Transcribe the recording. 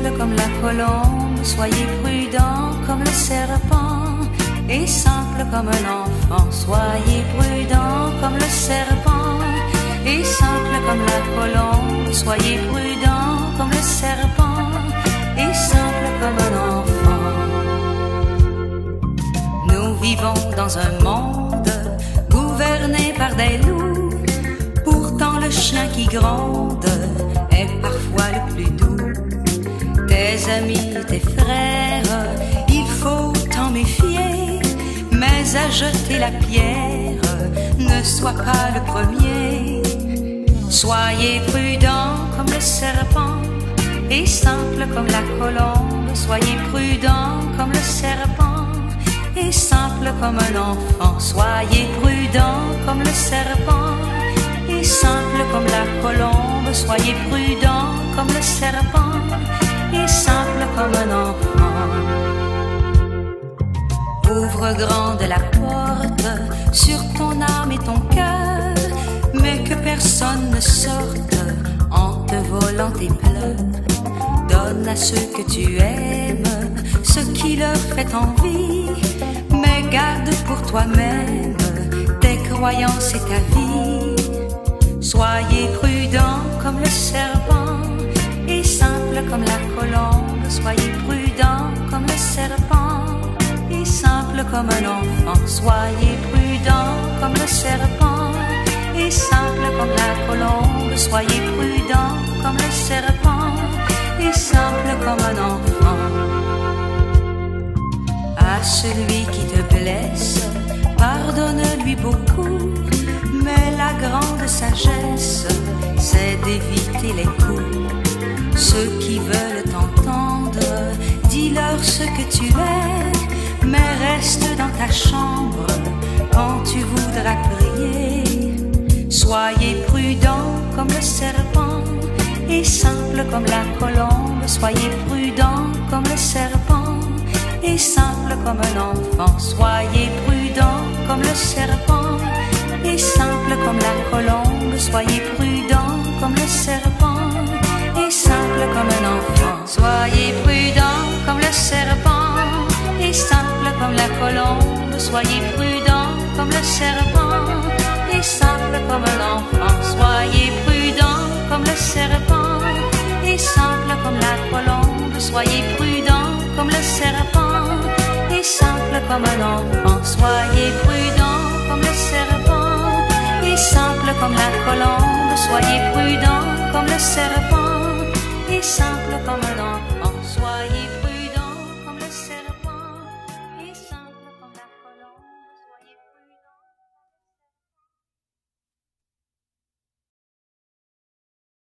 simple comme la colombe, soyez prudent comme le serpent, et simple comme un enfant, soyez prudent comme le serpent, et simple comme la colombe, soyez prudent comme le serpent, et simple comme un enfant. Nous vivons dans un monde gouverné par des loups, pourtant le chien qui gronde est parfois le plus doux. Tes amis, tes frères, il faut t'en méfier, mais à jeter la pierre, ne sois pas le premier. Soyez prudent comme le serpent, et simple comme la colombe, soyez prudent comme le serpent, et simple comme un enfant, soyez prudent comme le serpent, et simple comme la colombe, soyez prudent comme le serpent, et simple comme un enfant. Ouvre grande la porte sur ton âme et ton cœur, mais que personne ne sorte en te volant tes pleurs. Donne à ceux que tu aimes ce qui leur fait envie, mais garde pour toi-même tes croyances et ta vie. Soyez prudent comme le serpent, et simple comme la colombe, soyez prudent comme le serpent, et simple comme un enfant, soyez prudent comme le serpent, et simple comme la colombe, soyez prudent comme le serpent, et simple comme un enfant. À celui qui te blesse, pardonne-lui beaucoup, mais la grande sagesse, c'est d'éviter les coups. Ceux qui veulent t'entendre, dis-leur ce que tu es, mais reste dans ta chambre quand tu voudras prier. Soyez prudent comme le serpent, et simple comme la colombe, soyez prudent comme le serpent, et simple comme un enfant, soyez prudent comme le serpent, et simple comme la colombe, soyez prudent comme le serpent, et simple comme un enfant. Soyez prudent comme le serpent, et simple comme la colombe, soyez prudent comme le serpent, et simple comme un enfant. Soyez prudent comme le serpent, et simple comme la colombe, soyez prudent comme le serpent, et simple comme un enfant. Soyez prudent comme le serpent, et simple comme la colombe, soyez prudent comme le serpent, et simple comme un enfant.